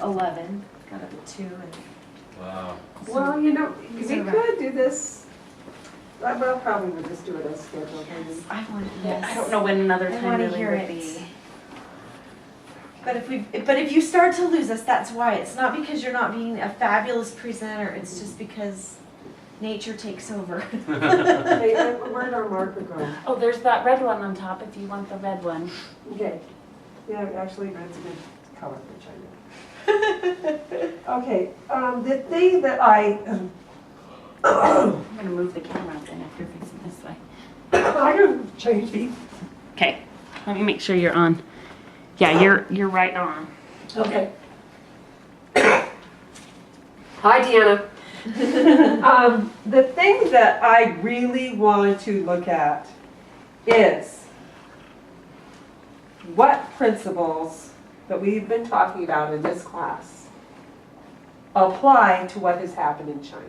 11, got up at 2, and Wow. Well, you know, we These are could do this, well, probably we'll just do it as scheduled. maybe. I want, I don't know when another I time want to really hear would it. be. But if you start to lose us, that's why. It's not because you're not being a fabulous presenter. It's just because nature takes over. Hey, where'd our marker go? Oh, there's that red one on top if you want the red one. Okay, yeah, actually, red's a good color for China. Okay, the thing that I'm gonna move the camera then if you're facing this way. I can change these. Okay, let me make sure you're on. Yeah, you're right on. Okay. Hi, Deanna. The thing that I really wanted to look at is what principles that we've been talking about in this class apply to what has happened in China.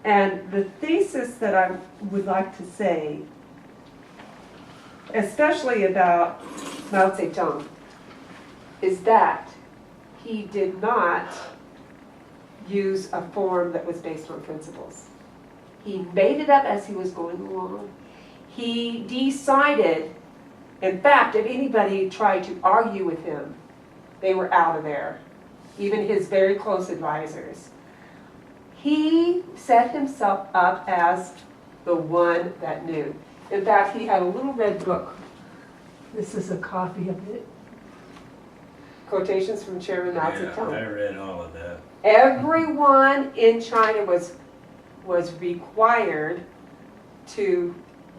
And the thesis that I would like to say, especially about Mao Zedong, is that he did not use a form that was based on principles. He made it up as he was going along. He decided, in fact, if anybody tried to argue with him, they were out of there, even his very close advisors. He set himself up as the one that knew. In fact, he had a little red book. This is a copy of it. Quotations from Chairman Mao Yeah, Zedong. I read all of that. Everyone in China was required to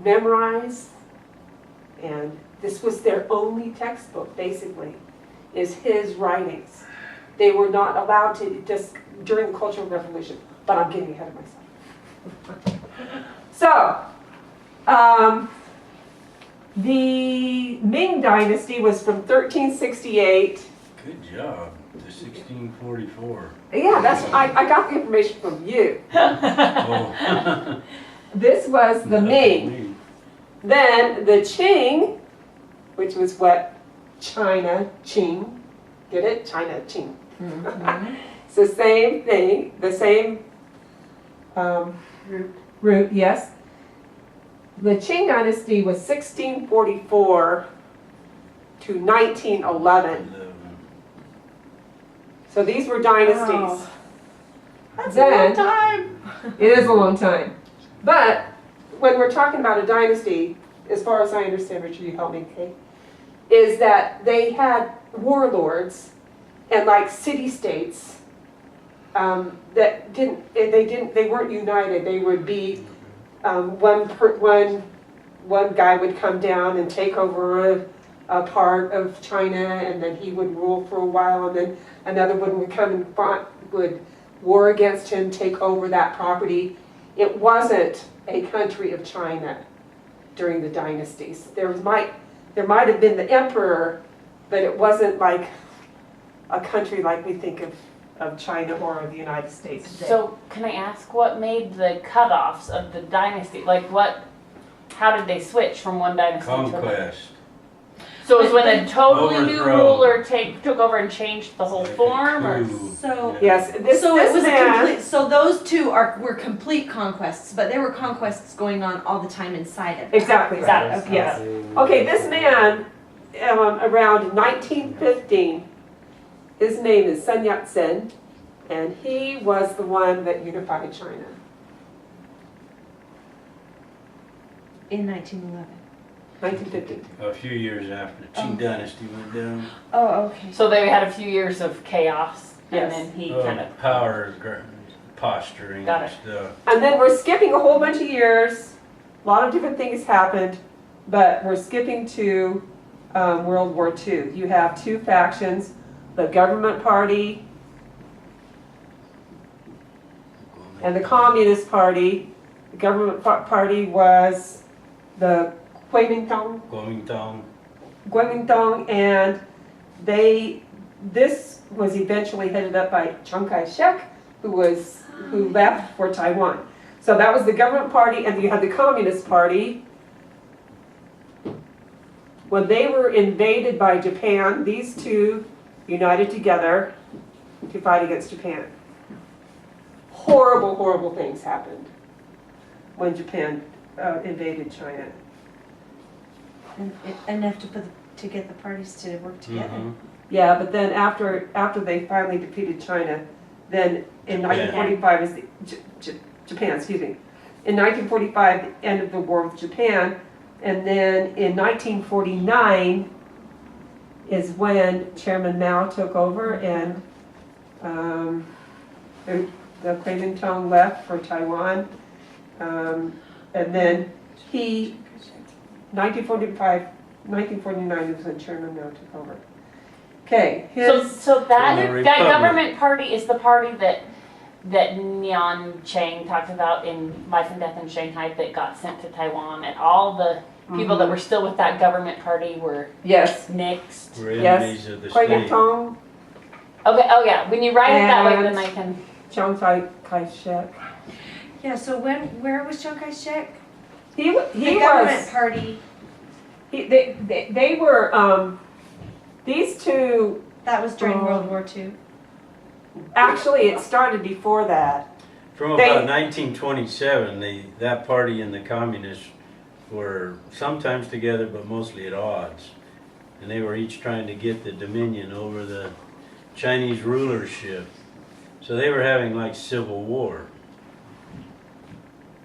memorize, and this was their only textbook, basically, is his writings. They were not allowed to, just during the Cultural Revolution, but I'm getting ahead of myself. So, the Ming Dynasty was from 1368. Good job. To 1644. Yeah, I got the information from you. Oh. This was the Ming. Then the Qing, which was what? China, Qing. Get it? China, Qing. It's the same thing, the same root, yes. The Qing dynasty was 1644 to 1911. So these were dynasties. Wow. That's Then- a long time. It is a long time. But when we're talking about a dynasty, as far as I understand, Richard, you help me, okay, is that they had warlords and like city-states that they weren't united. They would be one guy would come down and take over a part of China, and then he would rule for a while, and then another one would come and would war against him, take over that property. It wasn't a country of China during the dynasties. There might have been the emperor, but it wasn't like a country like we think of China or the United States today. So can I ask what made the cutoffs of the dynasty? Like how did they switch from one dynasty to another? Conquest. So it was when a totally new Overthrow. ruler took over and changed the whole Like a form, or coup. So Yes, this it was man, a complete. So those two were complete conquests, but there were conquests going on all the time inside of it. exactly. Got it, okay. Yes. Okay, this man, around 1915, his name is Sun Yat-sen, and he was the one that unified China. In 1911. 1915. A few years after the Qing dynasty went down. Oh, okay. so they had a few years of chaos, Yes. and then he kind of Power posturing Got and it. stuff. And then we're skipping a whole bunch of years. A lot of different things happened, but we're skipping to World War II. You have two factions, the government party and the Communist Party. The government party was the Kuomintang, and this was eventually headed up by Chiang Kai-shek, who left for Taiwan. So that was the government party, and you had the Communist Party. When they were invaded by Japan, these two united together to fight against Japan. Horrible, horrible things happened when Japan invaded China. Enough to get the parties to work together. Mhm. Yeah, but then after they finally defeated China, then in Japan. 1945 is Japan, excuse me. In 1945, the end of the war with Japan, and then in 1949 is when Chairman Mao took over and the Kuomintang left for Taiwan, and then 1949 is when Chairman Mao took over. Okay, So that From the that Republic. government party is the party that Neon Chang talked about in Life and Death in Shanghai that got sent to Taiwan, and all the people that were still with that government party were yes, nixed. We're Yes. enemies of the state. Kuomintang, Okay, oh yeah, when you write it that way, And- then I can. Chiang Kai-shek. Yeah, so where was Chiang Kai-shek? He The government was. party, They were. These two. that was during World War II. Actually, it started before that. From They- about 1927, that party and the communists were sometimes together, but mostly at odds. And they were each trying to get the dominion over the Chinese rulership. So they were having like civil war.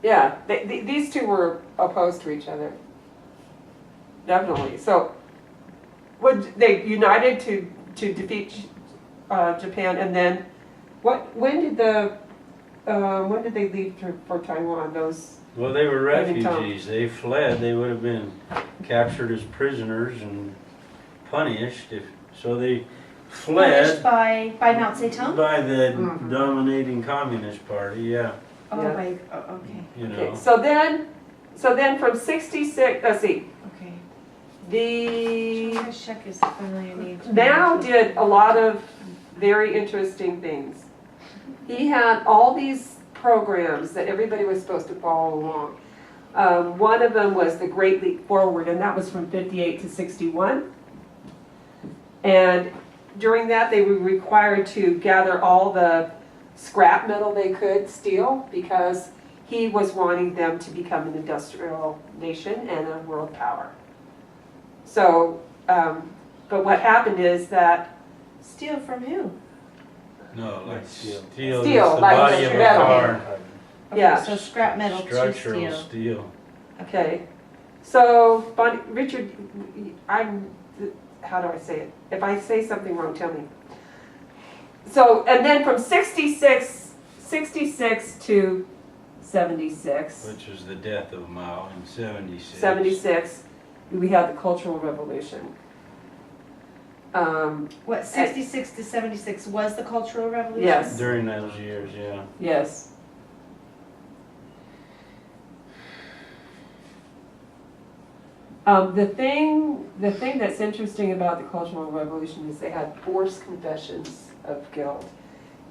Yeah, these two were opposed to each other. Definitely. So, they united to defeat Japan, and then when did they leave for Taiwan? Those. Well, they were Kuomintang. refugees. They fled. They would have been captured as prisoners and punished. So they Punished fled by Mao Zedong? by the Mhm. dominating Communist Party. Yeah, Oh, Yeah. okay, you know. Okay. So then from 66. Let's see. okay. The Chiang Kai-shek is a familiar name to me. Mao did a lot of very interesting things. He had all these programs that everybody was supposed to follow along. One of them was the Great Leap Forward, and that was from 58 to 61. And during that, they were required to gather all the scrap metal they could steal because he was wanting them to become an industrial nation and a world power. So, but what happened is that Steal from who? No, like Steel. steel. Steel, it's the like body of a metal. car. Okay, Yeah. so scrap metal to Structural steel. steel. Okay, so, Richard, how do I say it? If I say something wrong, tell me. So, and then from 66 to 76, Which was the death of Mao in 76. 76, we had the Cultural Revolution. What, 66 to 76 was the Cultural Revolution? Yes. During those years, yeah. Yes. The thing that's interesting about the Cultural Revolution is they had forced confessions of guilt,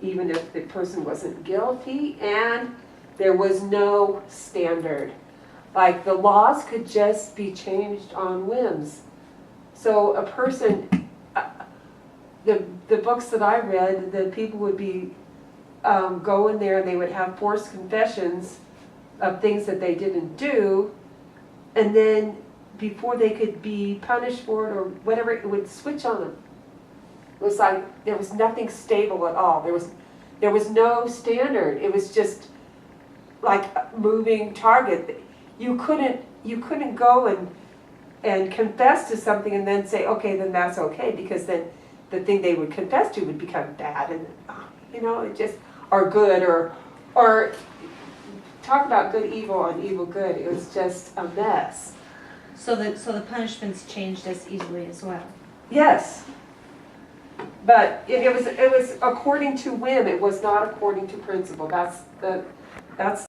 even if the person wasn't guilty, and there was no standard. Like the laws could just be changed on whims. So a person, the books that I read, the people would be go in there and they would have forced confessions of things that they didn't do, and then before they could be punished for it or whatever, it would switch on them. It was like there was nothing stable at all. There was no standard. It was just like a moving target. You couldn't go and confess to something and then say, okay, then that's okay, because then the thing they would confess to would become bad, and it just, or good, or talk about good evil and evil good. It was just a mess. So the punishments changed as easily as well. Yes. But it was according to whim. It was not according to principle. That's